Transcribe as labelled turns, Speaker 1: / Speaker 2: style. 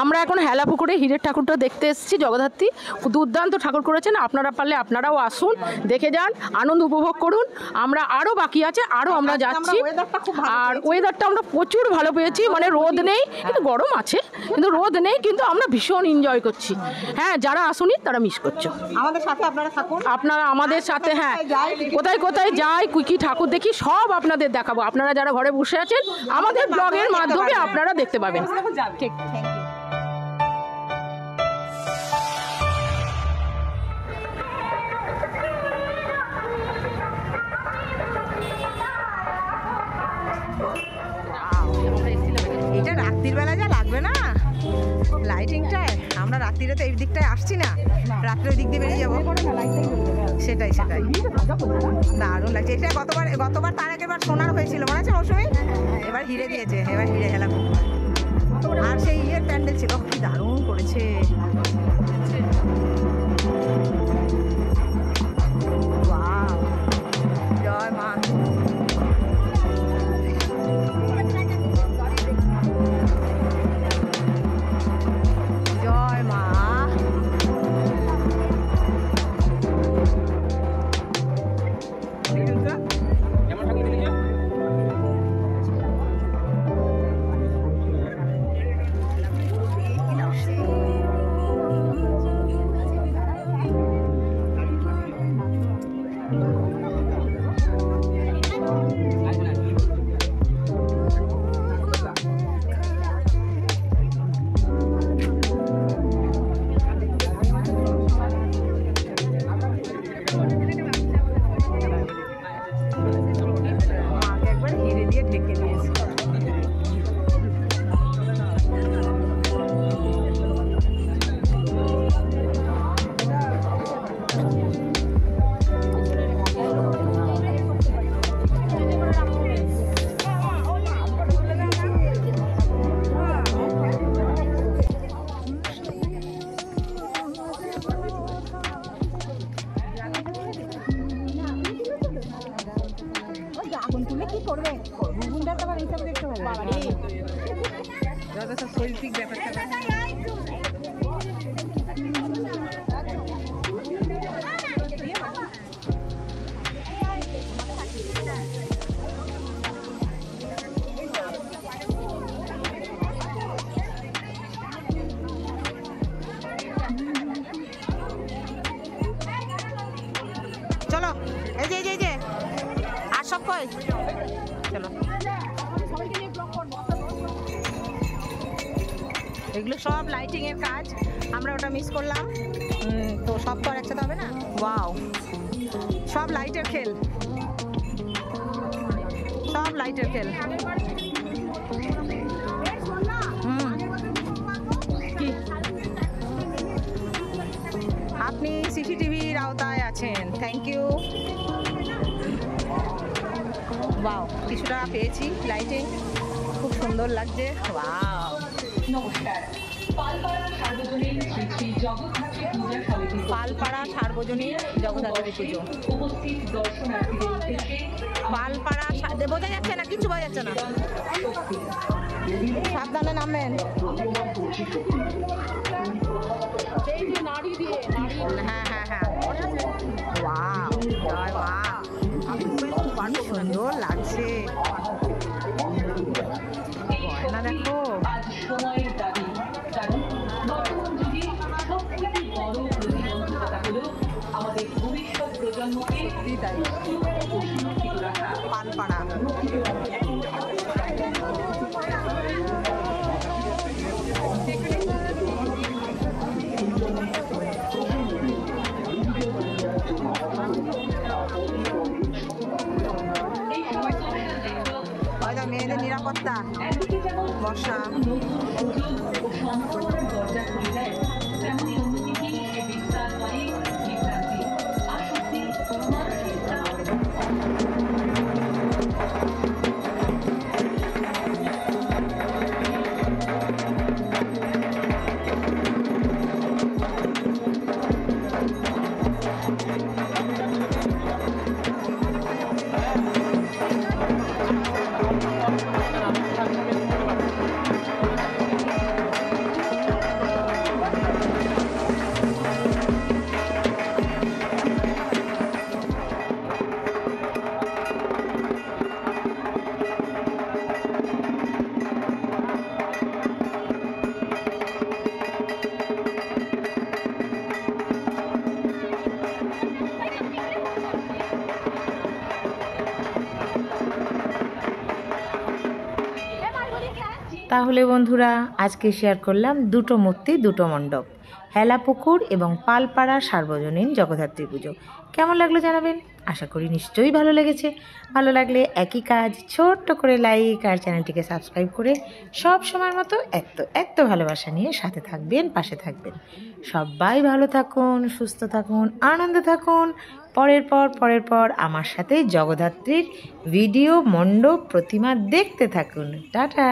Speaker 1: আমরা এখন হেলাপুকুরে হীরের ঠাকুরটা দেখতে এসেছি। জগদ্ধাত্রী দুর্দান্ত ঠাকুর করেছেন, আপনারা পারলে আপনারাও আসুন, দেখে যান, আনন্দ উপভোগ করুন। আমরা আরও বাকি আছে, আরও আমরা যাচ্ছি। আর ওয়েদারটা আমরা প্রচুর ভালো পেয়েছি, মানে রোদ নেই, কিন্তু গরম আছে, কিন্তু রোদ নেই, কিন্তু আমরা ভীষণ এনজয় করছি। হ্যাঁ, যারা আসুনি তারা মিস করছো।
Speaker 2: আমাদের সাথে আপনারা থাকুন,
Speaker 1: আপনারা আমাদের সাথে। হ্যাঁ, কোথায় কোথায় যাই, কি ঠাকুর দেখি সব আপনাদের দেখাবো। আপনারা যারা ঘরে বসে আছেন আমাদের ব্লগের মাধ্যমে আপনারা দেখতে পাবেন।
Speaker 2: ঠিক, থ্যাংক ইউ। এটা রাত্রির বেলা যা লাগবে না লাইটিংটায়, আমরা রাত্রিরে তো এই দিকটায় আসছি না, রাত্রে ওই দিক দিয়ে বেরিয়ে যাবো। সেটাই সেটাই দারুণ লাগছে। এটা গতবার তার আগেরবার সোনার হয়েছিল মনে আছে মৌসুমি, এবার হিরে দিয়েছে, এবার হিরে হেলাম। আর সেই ইয়ের প্যান্ডেল ছিল, কি দারুণ করেছে। জয় মা। জয় মা। চলো এই যে আর সব কই চলো, এগুলো সব লাইটিং এর কাজ, আমরা ওটা মিস করলাম তো সব তো আর একসাথে হবে না। ওয়াও, সব লাইটের খেল, সব লাইটের খেল। কি আপনি সিসিটিভির আওতায় আছেন, থ্যাংক ইউ। ওয়াও, কিছুটা পেয়েছি লাইটিং, খুব সুন্দর লাগছে। ওয়াও,
Speaker 3: নমস্কার। পালপাড়া সার্বজনীন শ্রী জগদ্ধাত্রী পূজা সমিতি
Speaker 2: পালপাড়া সার্বজনীন জগদ্ধাত্রী পুজো
Speaker 3: উপস্থিত দর্শনার্থীদের উদ্দেশ্যে
Speaker 2: পালপাড়া বোঝা যাচ্ছে না, কিছু বোঝা যাচ্ছে না, সাবধানে নামবেন। হ্যাঁ হ্যাঁ হ্যাঁ, ওয়াও, জয় মা, খুব সুন্দর লাগছে। গয়না দেখো,
Speaker 3: আজ সময়ের দাবি, কারণ বর্তমান যুগে সবথেকে বড় প্রতিবন্ধকতা হলো আমাদের ভবিষ্যৎ প্রজন্মকে সুরক্ষিত রাখা।
Speaker 2: পালপাড়া মেয়েদের নিরাপত্তা, বর্ষা
Speaker 3: দরজা খুলে দেয়, তেমনি অন্যদিকে বিস্তার হয় বিভ্রান্তি, আসক্তি, মানসিক চাপ,
Speaker 4: তাহলে বন্ধুরা আজকে শেয়ার করলাম দুটো মূর্তি দুটো মণ্ডপ, হেলাপুকুর এবং পালপাড়া সার্বজনীন জগদ্ধাত্রী পুজো। কেমন লাগলো জানাবেন, আশা করি নিশ্চয়ই ভালো লেগেছে। ভালো লাগলে একই কাজ, ছোট্ট করে লাইক আর চ্যানেলটিকে সাবস্ক্রাইব করে সব সময়ের মতো এত ভালোবাসা নিয়ে সাথে থাকবেন, পাশে থাকবেন। সবাই ভালো থাকুন, সুস্থ থাকুন, আনন্দ থাকুন। পরের পর আমার সাথে জগদ্ধাত্রীর ভিডিও, মণ্ডপ, প্রতিমা দেখতে থাকুন। টাটা।